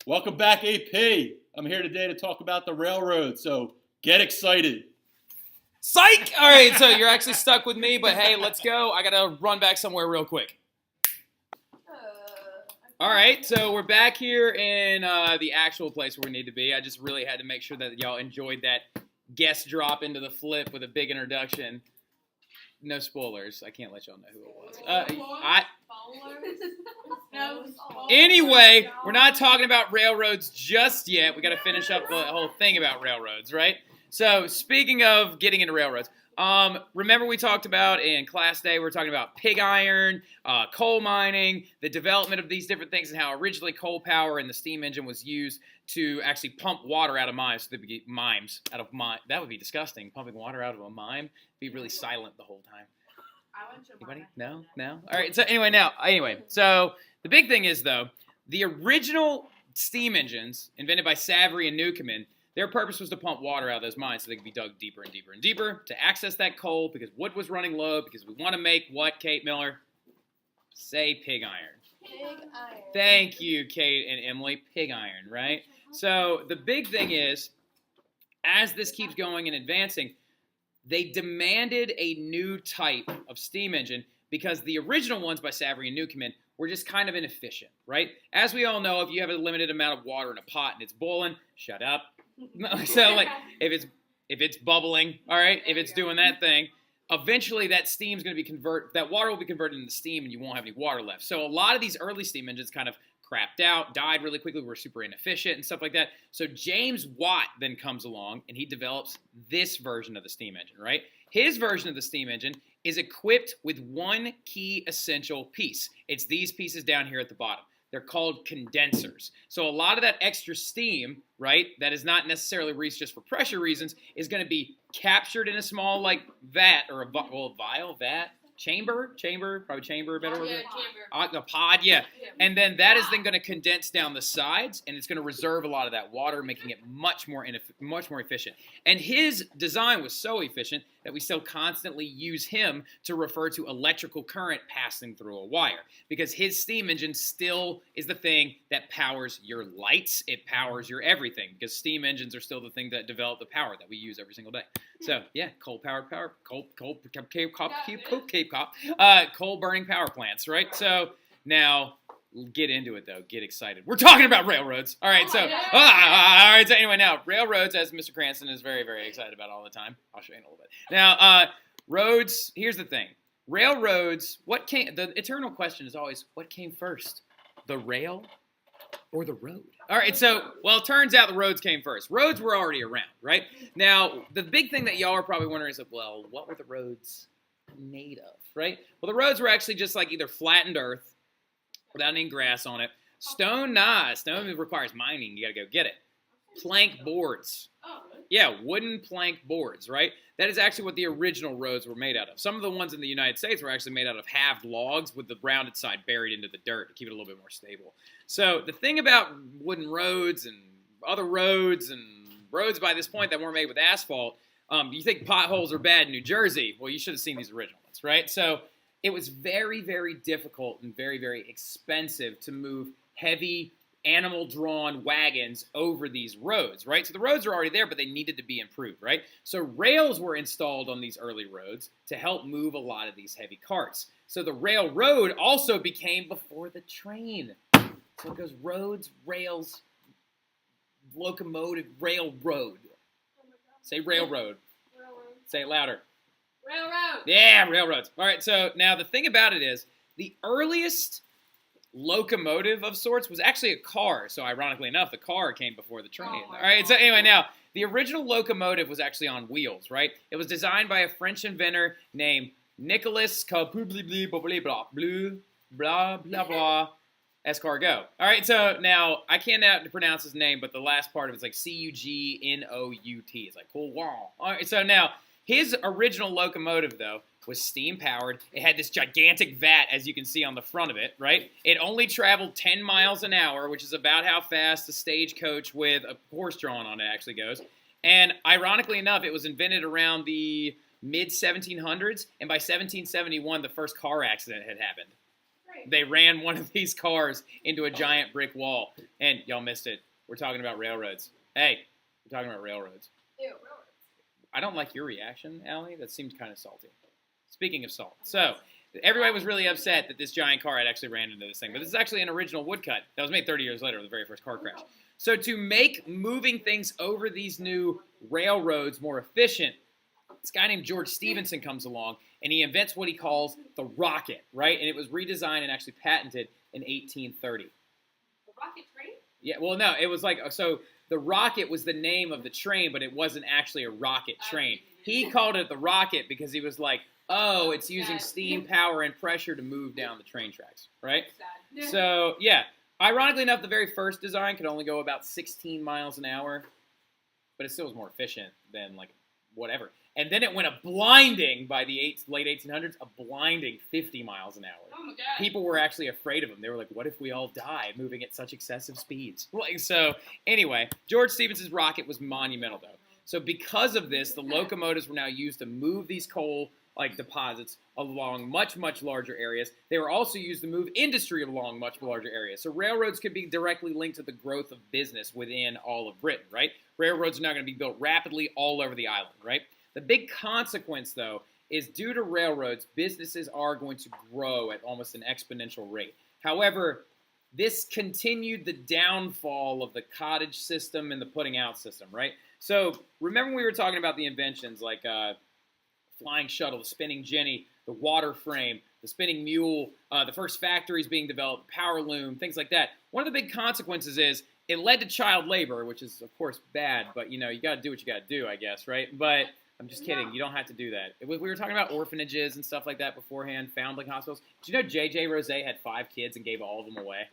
Welcome back, AP. I'm here today to talk about the railroad, so get excited. Psych! All right, so you're actually stuck with me, but hey, let's go. I got to run back somewhere real quick. All right, so we're back here in the actual place where we need to be. I just really had to make sure that y'all enjoyed that guest drop into the flip with a big introduction. No spoilers. I can't let y'all know who it was. Anyway, we're not talking about railroads just yet. We got to finish up the whole thing about railroads, right? So speaking of getting into railroads, remember we talked about in class day, we were talking about pig iron, coal mining, the development of these different things, and how originally coal power and the steam engine was used to actually pump water out of mines. So that would be disgusting. Pumping water out of a mine. Be really silent the whole time. Anybody? No? All right. So anyway, so the big thing is though, the original steam engines invented by Savory and Newcomen, their purpose was to pump water out of those mines so they could be dug deeper and deeper and deeper to access that coal because wood was running low because we want to make what, Kate Miller? Say pig iron. Pig iron. Thank you, Kate and Emily. Pig iron, right? So the big thing is, as this keeps going and advancing, they demanded a new type of steam engine because the original ones by Savory and Newcomen were just kind of inefficient, right? As we all know, if you have a limited amount of water in a pot and it's boiling, shut up. So like if it's bubbling, all right, if it's doing that thing, eventually that water will be converted into steam and you won't have any water left. So a lot of these early steam engines kind of crapped out, died really quickly, were super inefficient and stuff like that. So James Watt then comes along and he develops this version of the steam engine, right? His version of the steam engine is equipped with one key essential piece. It's these pieces down here at the bottom. They're called condensers. So a lot of that extra steam, right, that is not necessarily released just for pressure reasons, is going to be captured in a small, like, vat, or a vial, vat, chamber, probably chamber, better word. Yeah, chamber. A pod, yeah. And then that is then going to condense down the sides, and it's going to reserve a lot of that water, making it much more efficient. And his design was so efficient that we still constantly use him to refer to electrical current passing through a wire, because his steam engine still is the thing that powers your lights. It powers your everything, because steam engines are still the thing that develop the power that we use every single day. So yeah, coal burning power plants, right? So now get into it though. Get excited. We're talking about railroads. All right. All right. So anyway, now railroads, as Mr. Cranston is very, very excited about all the time. I'll show you in a little bit. Now, roads. Here's the thing. Railroads. The eternal question is always, what came first, the rail or the road? All right, so, well, it turns out the roads came first. Roads were already around, right? Now, the big thing that y'all are probably wondering is, well, what were the roads made of, right? Well, the roads were actually just like either flattened earth without any grass on it. Stone requires mining. You got to go get it. Plank boards. Yeah, wooden plank boards, right? That is actually what the original roads were made out of. Some of the ones in the United States were actually made out of halved logs with the rounded side buried into the dirt to keep it a little bit more stable. So the thing about wooden roads and other roads and roads by this point that weren't made with asphalt, you think potholes are bad in New Jersey. Well, you should have seen these original ones, right? So it was very, very difficult and very, very expensive to move heavy animal-drawn wagons over these roads, right? So the roads are already there, but they needed to be improved, right? So rails were installed on these early roads to help move a lot of these heavy carts. So the railroad also became before the train. So it goes roads, rails, locomotive, railroad. Say railroad. Railroad. Say it louder. Railroad. Yeah, railroads. All right, so now the thing about it is the earliest locomotive of sorts was actually a car. So ironically enough, the car came before the train. All right, so anyway, now the original locomotive was actually on wheels, right? It was designed by a French inventor named Nicolas Escargot. All right, so now I can't pronounce his name, but the last part of it's like Cugnout. It's like cool. Wow. All right, so now his original locomotive though was steam powered. It had this gigantic vat, as you can see on the front of it, right? It only traveled 10 miles an hour, which is about how fast a stagecoach with a horse drawn on it actually goes. And ironically enough, it was invented around the mid-1700s, and by 1771, the first car accident had happened. train. They ran one of these cars into a giant brick wall. And y'all missed it. We're talking about railroads. Hey, we're talking about railroads. Ew, railroads. I don't like your reaction, Allie. That seemed kind of salty. Speaking of salt. So, everybody was really upset that this giant car had actually ran into this thing. But this is actually an original woodcut that was made 30 years later, the very first car crash. So to make moving things over these new railroads more efficient, this guy named George Stephenson comes along, and he invents what he calls the rocket, right? And it was redesigned and actually patented in 1830. The rocket train? Yeah, well, no, it was like, so the rocket was the name of the train, but it wasn't actually a rocket train. He called it the rocket because he was like, oh, it's using steam power and pressure to move down the train tracks, right? Sad. So, yeah. Ironically enough, the very first design could only go about 16 miles an hour, but it still was more efficient than, like, whatever. And then it went a blinding, by the late 1800s, a blinding 50 miles an hour. Oh my God. People were actually afraid of him. They were like, what if we all die moving at such excessive speeds? Like, so, anyway, George Stephenson's rocket was monumental, though. So because of this, the locomotives were now used to move these coal deposits along much, much larger areas. They were also used to move industry along much larger areas. So railroads could be directly linked to the growth of business within all of Britain, right? Railroads are now going to be built rapidly all over the island, right? The big consequence, though, is due to railroads, businesses are going to grow at almost an exponential rate. However, this continued the downfall of the cottage system and the putting out system, right? So remember we were talking about the inventions like flying shuttle, the spinning jenny, the water frame, the spinning mule, the first factories being developed, power loom, things like that. One of the big consequences is it led to child labor, which is, of course, bad, but, you know, you got to do what you got to do, I guess, right? But I'm just kidding. You don't have to do that. We were talking about orphanages and stuff like that beforehand, foundling hospitals. Did you know J.J. Rose had 5 kids and gave all of them away?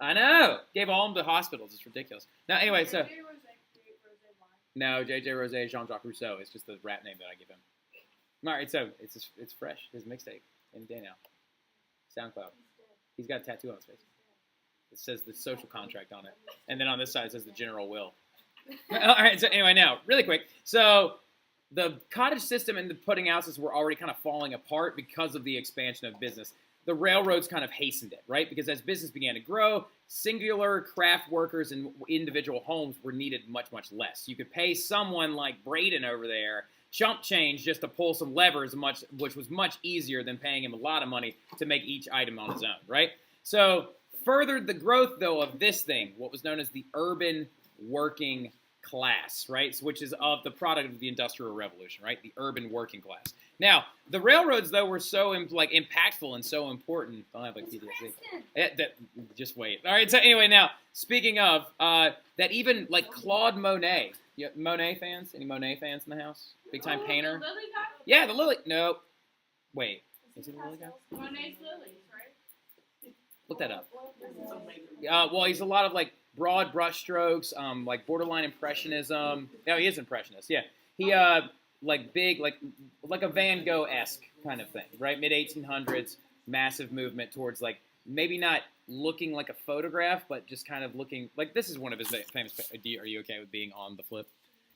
I know. Gave all of them to hospitals. It's ridiculous. Now, anyway, so... No, J.J. Rose is Jean-Jacques Rousseau. It's just the rap name that I give him. All right, so it's fresh. His mixtape any day now. SoundCloud. He's got a tattoo on his face. It says the social contract on it. And then on this side it says the general will. All right, so anyway, now, really quick. So the cottage system and the putting out system were already kind of falling apart because of the expansion of business. The railroads kind of hastened it, right? Because as business began to grow, singular craft workers and individual homes were needed much, much less. You could pay someone like Braden over there chump change just to pull some levers, which was much easier than paying him a lot of money to make each item on his own, right? So furthered the growth, though, of this thing, what was known as the urban working class, right? So, which is of the product of the Industrial Revolution, right? The urban working class. Now, the railroads, though, were so impactful and so important. Don't have like PTSD. Just wait. All right. So anyway, now speaking of that, even like Claude Monet. Monet fans? Any Monet fans in the house? Big time painter. The lily guy? Yeah, the lily. No, wait. Is he the lily guy? Monet's lilies, right? Look that up. Well, he's a lot of like broad brushstrokes, like borderline impressionism. No, he is impressionist. Yeah, he like big, like a Van Gogh-esque kind of thing, right? Mid 1800s, massive movement towards like maybe not looking like a photograph, but just kind of looking like this is one of his famous. Are you okay with being on the flip?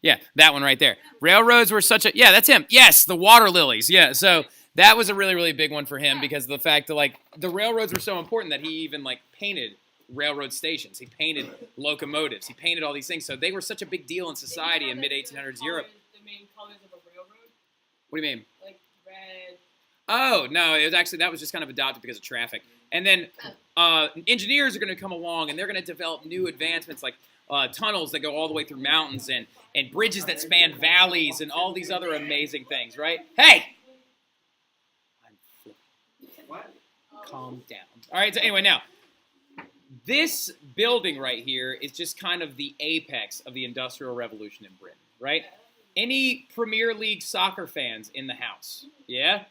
Yeah, that one right there. Railroads were such a that's him. Yes, the water lilies. Yeah, so that was a really, really big one for him because of the fact that like the railroads were so important that he even like painted railroad stations. He painted locomotives. He painted all these things. So they were such a big deal in society in mid 1800s Europe. The main colors of a railroad? What do you mean? Like red. Oh, no, it was actually, that was just kind of adopted because of traffic. And then engineers are going to come along and they're going to develop new advancements like tunnels that go all the way through mountains and bridges that span valleys and all these other amazing things, right? Hey! I'm flipping. What? Calm down. All right, so anyway, now, this building right here is just kind of the apex of the Industrial Revolution in Britain, right? Any Premier League soccer fans in the house? Yeah?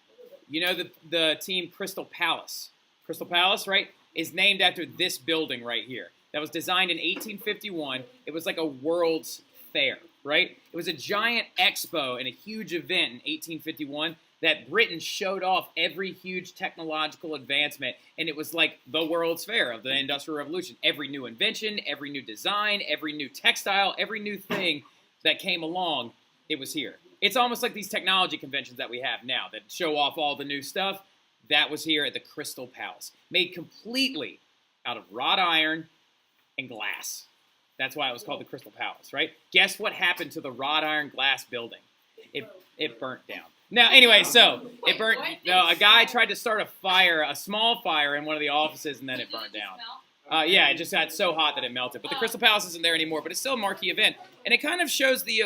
You know the team Crystal Palace. Crystal Palace, right, is named after this building right here. That was designed in 1851. It was like a World's Fair, right? It was a giant expo and a huge event in 1851 that Britain showed off every huge technological advancement, and it was like the World's Fair of the Industrial Revolution. Every new invention, every new design, every new textile, every new thing that came along, it was here. It's almost like these technology conventions that we have now that show off all the new stuff. that was here at the Crystal Palace, made completely out of wrought iron and glass. That's why it was called the Crystal Palace, right? Guess what happened to the wrought iron glass building? It burnt down. Now, anyway, so it burnt. No, a guy tried to start a fire, a small fire in one of the offices, and then it burned down. Yeah, it just got so hot that it melted. But the Crystal Palace isn't there anymore, but it's still a marquee event. And it kind of shows the,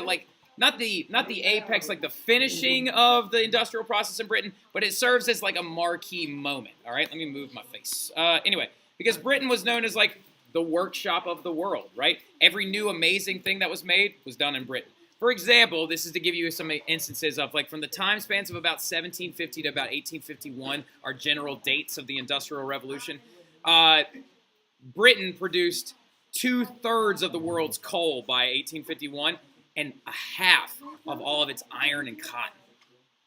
not the apex, like the finishing of the industrial process in Britain, but it serves as like a marquee moment. All right, let me move my face. Anyway, because Britain was known as like the workshop of the world, right? Every new amazing thing that was made was done in Britain. For example, this is to give you some instances of like from the time spans of about 1750 to about 1851, our general dates of the Industrial Revolution. Britain produced 2/3 of the world's coal by 1851 and a half of all of its iron and cotton.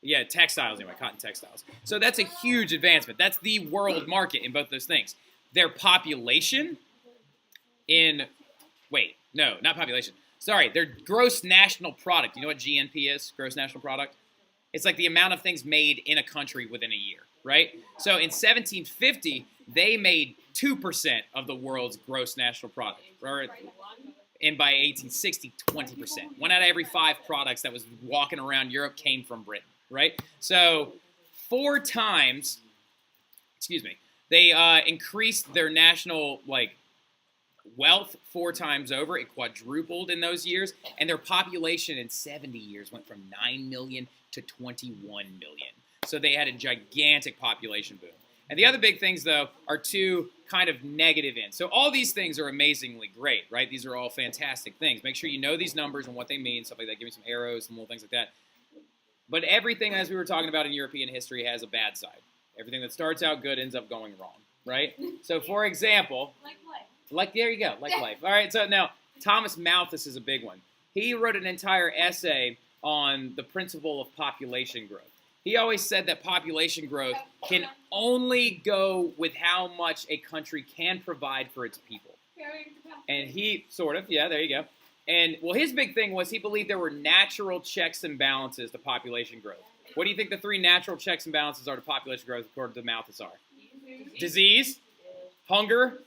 Yeah, textiles anyway, cotton textiles. So that's a huge advancement. That's the world market in both those things. Their population not population. Sorry, their gross national product. You know what GNP is? Gross national product? It's like the amount of things made in a country within a year, right? So in 1750, they made 2% of the world's gross national product. And by 1860, 20%. 1 out of every 5 products that was walking around Europe came from Britain, right? So 4 times, they increased their national, wealth 4 times over. It quadrupled in those years, and their population in 70 years went from 9 million to 21 million. So they had a gigantic population boom. And the other big things, though, are 2 kind of negative ends. So all these things are amazingly great, right? These are all fantastic things. Make sure you know these numbers and what they mean, stuff like that. Give me some arrows, some little things like that. But everything, as we were talking about in European history, has a bad side. Everything that starts out good ends up going wrong, right? So, for example... there you go, like life. All right, so now, Thomas Malthus is a big one. He wrote an entire essay on the principle of population growth. He always said that population growth can only go with how much a country can provide for its people. And he, there you go. And, well, his big thing was he believed there were natural checks and balances to population growth. What do you think the 3 natural checks and balances are to population growth according to Malthus are? Disease, hunger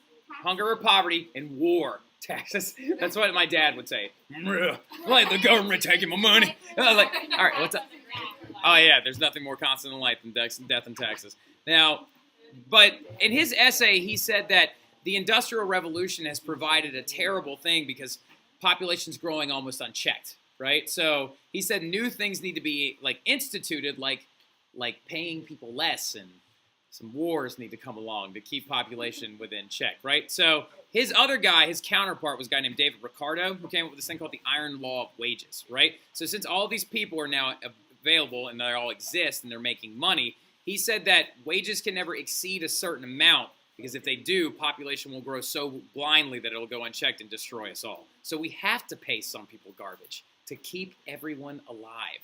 or poverty, and war. Taxes. That's what my dad would say. Like the government taking my money. I was like, all right, what's up? Oh, yeah, there's nothing more constant in life than death and taxes. Now, but in his essay, he said that the Industrial Revolution has provided a terrible thing because population's growing almost unchecked, right? So he said new things need to be, instituted, like paying people less, and some wars need to come along to keep population within check, right? So his other guy, his counterpart, was a guy named David Ricardo, who came up with this thing called the Iron Law of Wages, right? So since all these people are now available and they all exist and they're making money, he said that wages can never exceed a certain amount because if they do, population will grow so blindly that it'll go unchecked and destroy us all. So we have to pay some people garbage to keep everyone alive.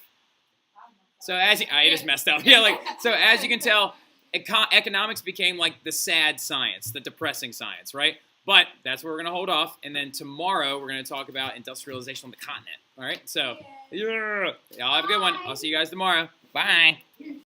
So I just messed up. Yeah, so as you can tell, economics became like the sad science, the depressing science, right? But that's where we're going to hold off. And then tomorrow we're going to talk about industrialization on the continent. All right? So, y'all have a good one. I'll see you guys tomorrow. Bye.